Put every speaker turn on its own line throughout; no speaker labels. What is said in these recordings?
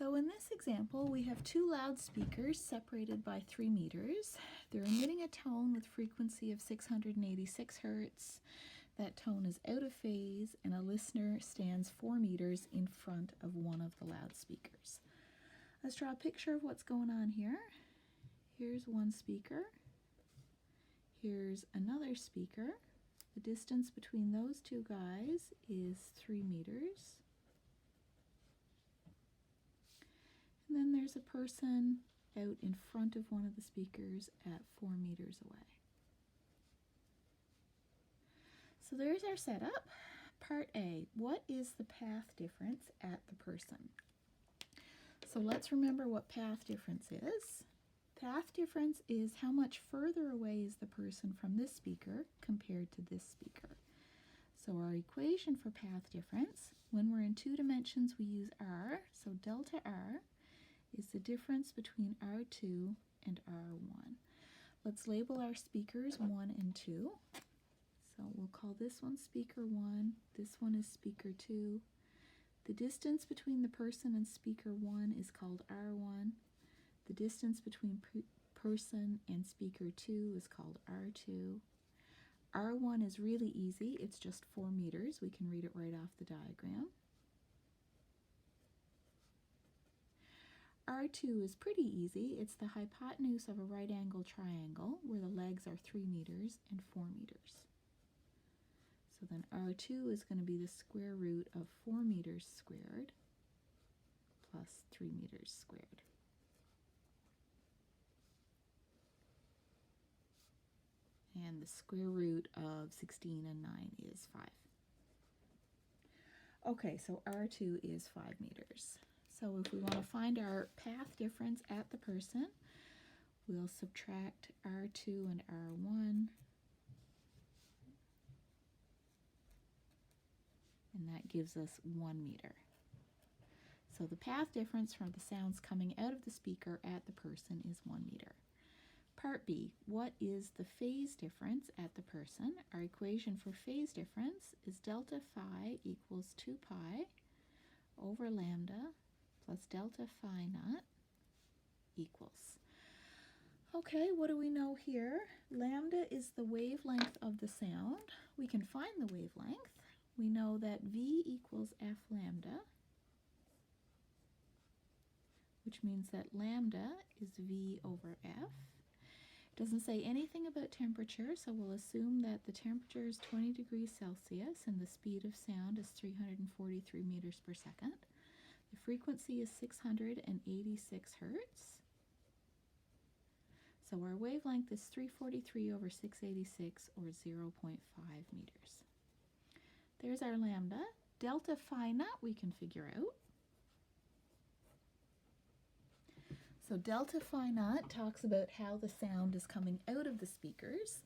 So in this example, we have two loudspeakers separated by 3 meters. They're emitting a tone with frequency of 686 hertz. That tone is out of phase, and a listener stands 4 meters in front of one of the loudspeakers. Let's draw a picture of what's going on here. Here's one speaker. Here's another speaker. The distance between those two guys is 3 meters. And then there's a person out in front of one of the speakers at 4 meters away. So there's our setup. Part A, what is the path difference at the person? So let's remember what path difference is. Path difference is how much further away is the person from this speaker compared to this speaker. So our equation for path difference, when we're in 2 dimensions, we use r. So delta r is the difference between R2 and R1. Let's label our speakers 1 and 2. So we'll call this one speaker 1, this one is speaker 2. The distance between the person and speaker 1 is called R1. The distance between person and speaker 2 is called R2. R1 is really easy, it's just 4 meters. We can read it right off the diagram. R2 is pretty easy. It's the hypotenuse of a right-angled triangle where the legs are 3 meters and 4 meters. So then R2 is going to be the square root of 4 meters squared plus 3 meters squared. And the square root of 16 and 9 is 5. Okay, so R2 is 5 meters. So if we want to find our path difference at the person, we'll subtract R2 and R1. And that gives us 1 meter. So the path difference from the sounds coming out of the speaker at the person is 1 meter. Part B, what is the phase difference at the person? Our equation for phase difference is delta phi equals 2 pi over lambda plus delta phi naught equals. Okay, what do we know here? Lambda is the wavelength of the sound. We can find the wavelength. We know that V equals F lambda, which means that lambda is V over F. It doesn't say anything about temperature, so we'll assume that the temperature is 20 degrees Celsius and the speed of sound is 343 meters per second. The frequency is 686 hertz. So our wavelength is 343 over 686, or 0.5 meters. There's our lambda. Delta phi naught we can figure out. So delta phi naught talks about how the sound is coming out of the speakers.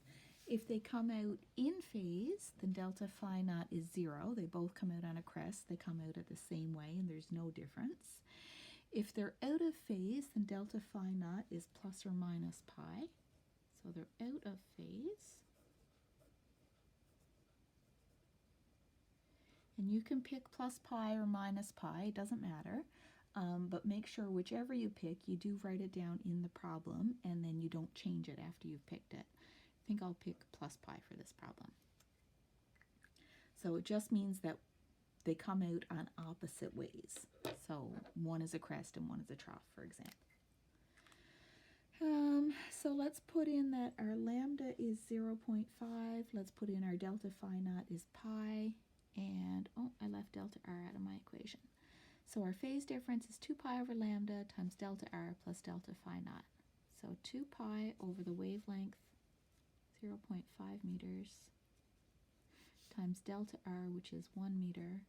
If they come out in phase, then delta phi naught is 0. They both come out on a crest. They come out at the same way, and there's no difference. If they're out of phase, then delta phi naught is plus or minus pi. So they're out of phase. And you can pick plus pi or minus pi, it doesn't matter. But make sure whichever you pick, you do write it down in the problem, and then you don't change it after you've picked it. I think I'll pick plus pi for this problem. So it just means that they come out on opposite ways. So one is a crest and one is a trough, for example. So let's put in that our lambda is 0.5. Let's put in our delta phi naught is pi. And, oh, I left delta r out of my equation. So our phase difference is 2 pi over lambda times delta r plus delta phi naught. So 2 pi over the wavelength, 0.5 meters, times delta r, which is 1 meter,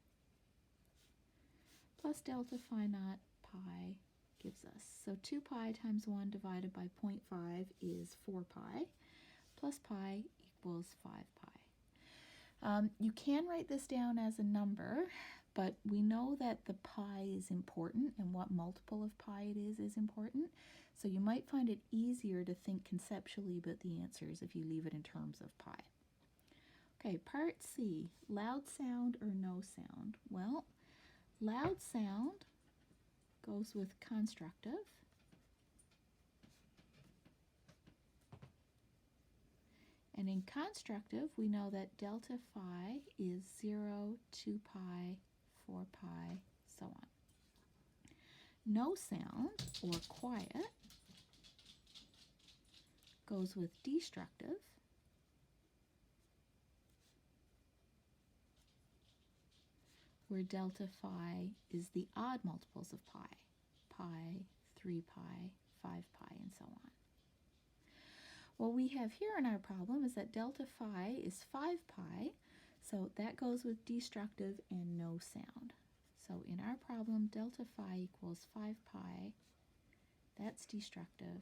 plus delta phi naught, pi, gives us. So 2 pi times 1 divided by 0.5 is 4 pi, plus pi equals 5 pi. You can write this down as a number, but we know that the pi is important, and what multiple of pi it is important. So you might find it easier to think conceptually about the answers if you leave it in terms of pi. Okay, part C, loud sound or no sound? Well, loud sound goes with constructive. And in constructive, we know that delta phi is 0, 2 pi, 4 pi, so on. No sound, or quiet, goes with destructive. Where delta phi is the odd multiples of pi. Pi, 3 pi, 5 pi, and so on. What we have here in our problem is that delta phi is 5 pi, so that goes with destructive and no sound. So in our problem, delta phi equals 5 pi, that's destructive.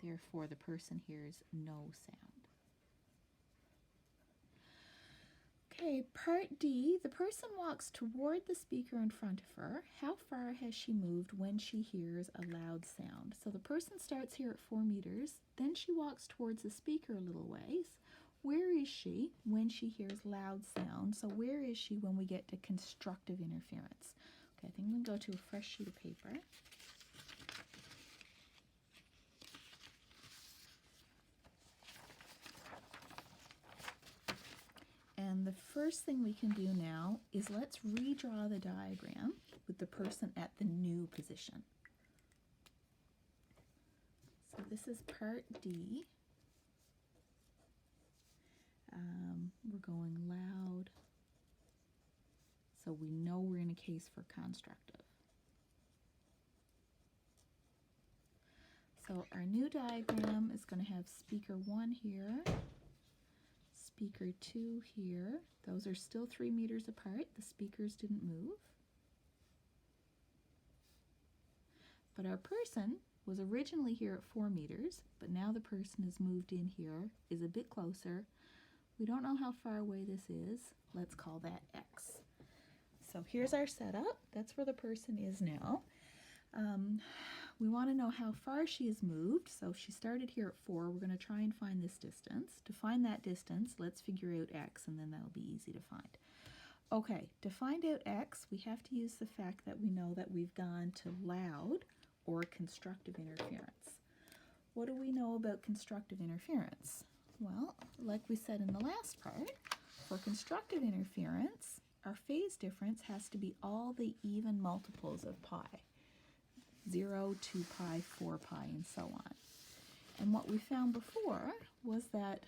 Therefore, the person hears no sound. Okay, part D, the person walks toward the speaker in front of her. How far has she moved when she hears a loud sound? So the person starts here at 4 meters, then she walks towards the speaker a little ways. Where is she when she hears loud sound? So where is she when we get to constructive interference? Okay, I think I'm going to go to a fresh sheet of paper. And the first thing we can do now is let's redraw the diagram with the person at the new position. So this is part D. We're going loud. So we know we're in a case for constructive. So our new diagram is going to have speaker 1 here, speaker 2 here. Those are still 3 meters apart. The speakers didn't move. But our person was originally here at 4 meters, but now the person has moved in here, is a bit closer. We don't know how far away this is. Let's call that X. So here's our setup. That's where the person is now. We want to know how far she has moved. So if she started here at 4, we're going to try and find this distance. To find that distance, let's figure out X, and then that'll be easy to find. Okay, to find out X, we have to use the fact that we know that we've gone to loud or constructive interference. What do we know about constructive interference? Well, like we said in the last part, for constructive interference, our phase difference has to be all the even multiples of pi. 0, 2 pi, 4 pi, and so on. And what we found before was that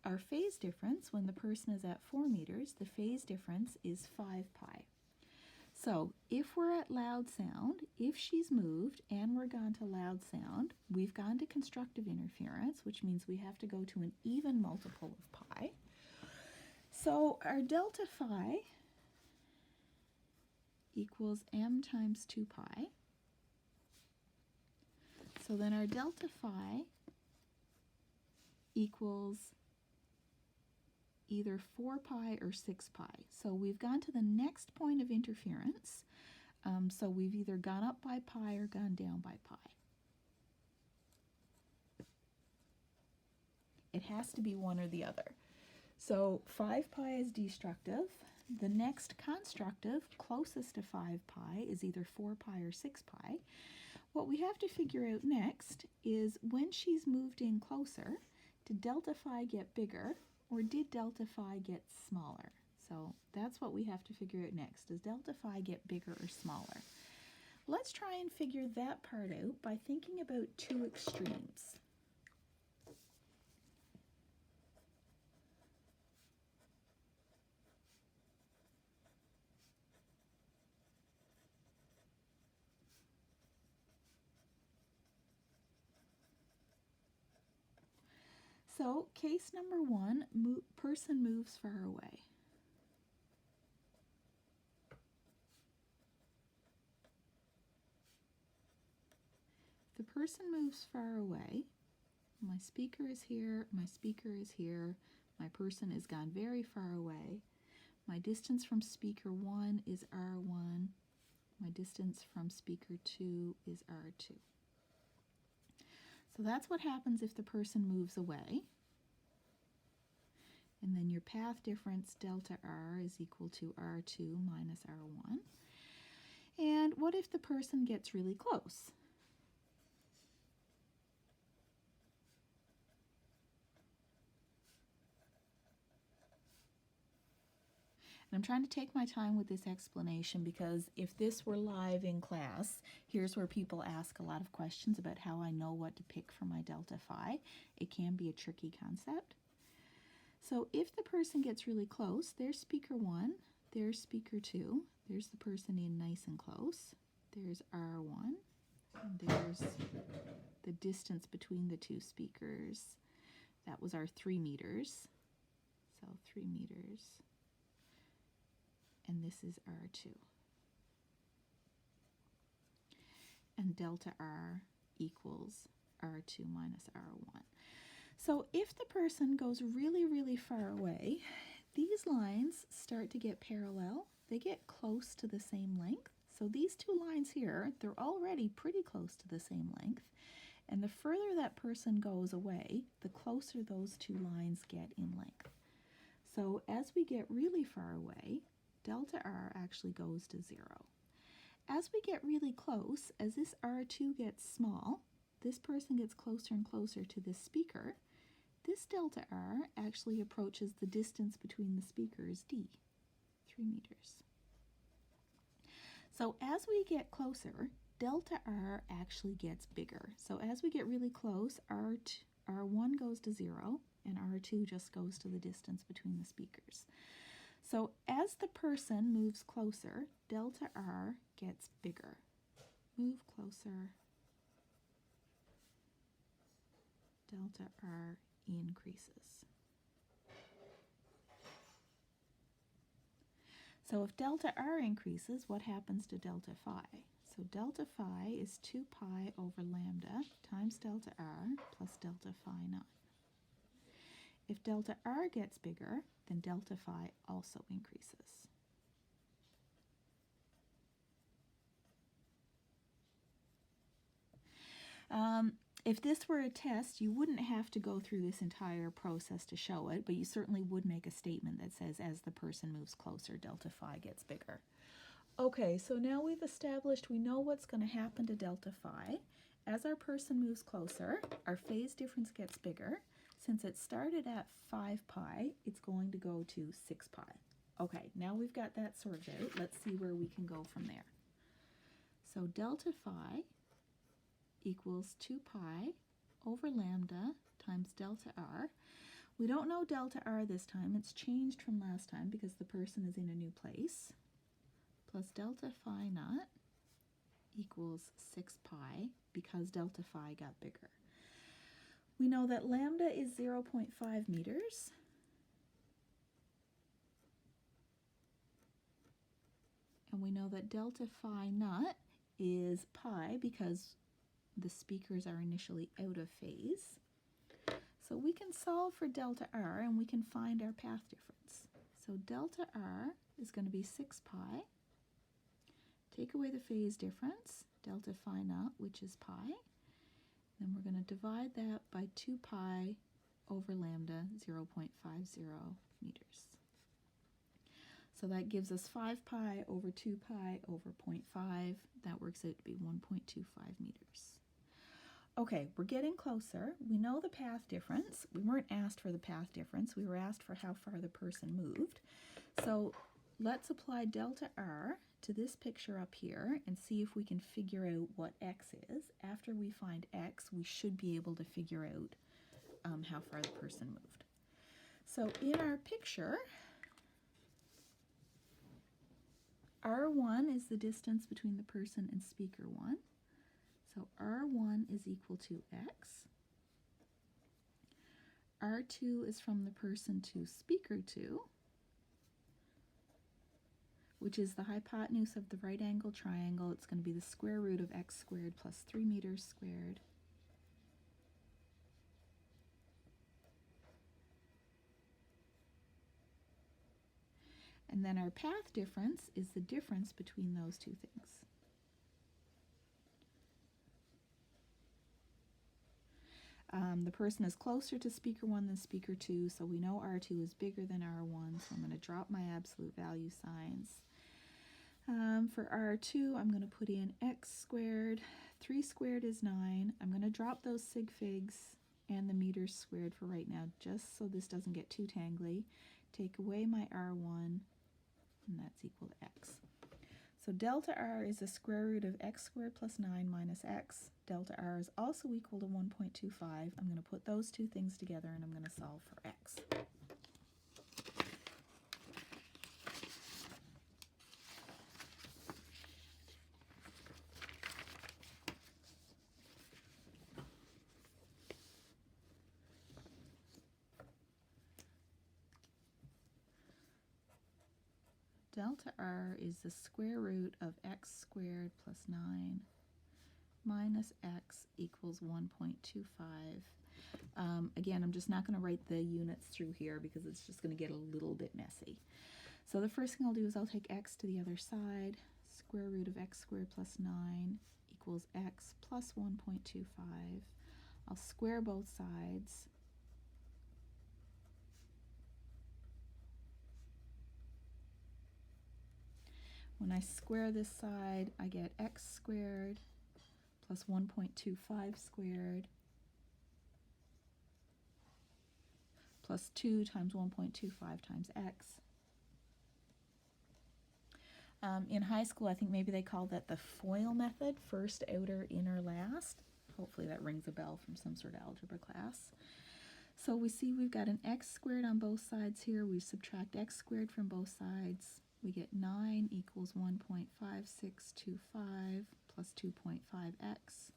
our phase difference, when the person is at 4 meters, the phase difference is 5 pi. So if we're at loud sound, if she's moved and we're gone to loud sound, we've gone to constructive interference, which means we have to go to an even multiple of pi. So our delta phi equals m times 2 pi. So then our delta phi equals either 4 pi or 6 pi. So we've gone to the next point of interference. So we've either gone up by pi or gone down by pi. It has to be one or the other. So 5 pi is destructive. The next constructive closest to 5 pi is either 4 pi or 6 pi. What we have to figure out next is when she's moved in closer, did delta phi get bigger or did delta phi get smaller? So that's what we have to figure out next. Does delta phi get bigger or smaller? Let's try and figure that part out by thinking about two extremes. So case number 1, person moves far away. The person moves far away. My speaker is here, my speaker is here, my person has gone very far away. My distance from speaker 1 is R1, my distance from speaker 2 is R2. So that's what happens if the person moves away. And then your path difference, delta r, is equal to r2 minus r1. And what if the person gets really close? And I'm trying to take my time with this explanation because if this were live in class, here's where people ask a lot of questions about how I know what to pick for my delta phi. It can be a tricky concept. So if the person gets really close, there's speaker 1, there's speaker 2, there's the person in nice and close, there's R1, and there's the distance between the two speakers. That was our 3 meters. So 3 meters. And this is R2. And delta R equals R2 minus R1. So if the person goes really, really far away, these lines start to get parallel. They get close to the same length. So these two lines here, they're already pretty close to the same length. And the further that person goes away, the closer those two lines get in length. So as we get really far away, delta R actually goes to 0. As we get really close, as this R2 gets small, this person gets closer and closer to this speaker, this delta R actually approaches the distance between the speakers, D, 3 meters. So as we get closer, delta R actually gets bigger. So as we get really close, R1 goes to 0, and R2 just goes to the distance between the speakers. So as the person moves closer, delta R gets bigger. Move closer, delta R increases. So if delta R increases, what happens to delta phi? So delta phi is 2 pi over lambda times delta R plus delta phi naught. If delta R gets bigger, then delta phi also increases. If this were a test, you wouldn't have to go through this entire process to show it, but you certainly would make a statement that says as the person moves closer, delta phi gets bigger. Okay, so now we've established we know what's going to happen to delta phi. As our person moves closer, our phase difference gets bigger. Since it started at 5 pi, it's going to go to 6 pi. Okay, now we've got that sorted out. Let's see where we can go from there. So delta phi equals 2 pi over lambda times delta R. We don't know delta R this time. It's changed from last time because the person is in a new place. Plus delta phi naught equals 6 pi because delta phi got bigger. We know that lambda is 0.5 meters. And we know that delta phi naught is pi because the speakers are initially out of phase. So we can solve for delta R and we can find our path difference. So delta R is going to be 6 pi. Take away the phase difference, delta phi naught, which is pi. Then we're going to divide that by 2 pi over lambda, 0.50 meters. So that gives us 5 pi over 2 pi over 0.5. That works out to be 1.25 meters. Okay, we're getting closer. We know the path difference. We weren't asked for the path difference. We were asked for how far the person moved. So let's apply delta R to this picture up here and see if we can figure out what x is. After we find x, we should be able to figure out how far the person moved. So in our picture, R1 is the distance between the person and speaker 1. So R1 is equal to x. R2 is from the person to speaker 2, which is the hypotenuse of the right angle triangle. It's going to be the square root of x squared plus 3 meters squared. And then our path difference is the difference between those two things. The person is closer to speaker 1 than speaker 2, so we know R2 is bigger than R1, so I'm going to drop my absolute value signs. For R2, I'm going to put in x squared. 3 squared is 9. I'm going to drop those sig figs and the meters squared for right now, just so this doesn't get too tangly. Take away my R1, and that's equal to x. So delta R is the square root of x squared plus 9 minus x. Delta R is also equal to 1.25. I'm going to put those two things together and I'm going to solve for x. Delta R is the square root of x squared plus 9 minus x equals 1.25. Again, I'm just not going to write the units through here because it's just going to get a little bit messy. So the first thing I'll do is I'll take x to the other side. Square root of x squared plus 9 equals x plus 1.25. I'll square both sides. When I square this side, I get x squared plus 1.25 squared plus 2 times 1.25 times x. In high school, I think maybe they called that the FOIL method, first, outer, inner, last. Hopefully that rings a bell from some sort of algebra class. So we see we've got an x squared on both sides here. We subtract x squared from both sides. We get 9 equals 1.5625 plus 2.5x.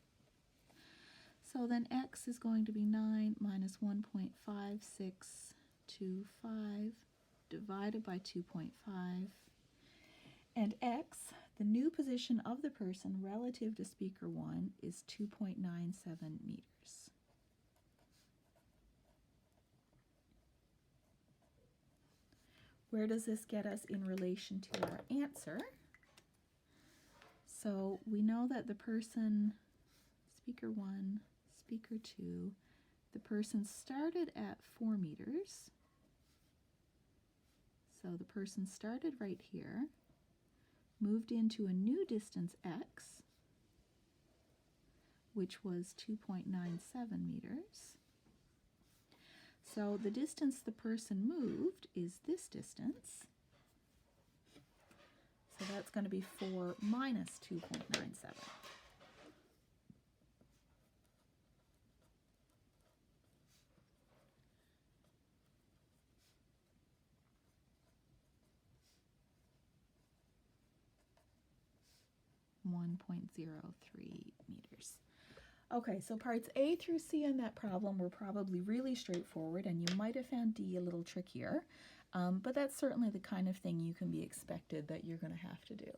So then x is going to be 9 minus 1.5625 divided by 2.5. And x, the new position of the person relative to speaker 1, is 2.97 meters. Where does this get us in relation to our answer? So we know that the person, speaker 1, speaker 2, the person started at 4 meters. So the person started right here, moved into a new distance x, which was 2.97 meters. So the distance the person moved is this distance. So that's going to be 4 minus 2.97. .03 meters. Okay, so parts A through C on that problem were probably really straightforward, and you might have found D a little trickier, but that's certainly the kind of thing you can be expected that you're going to have to do.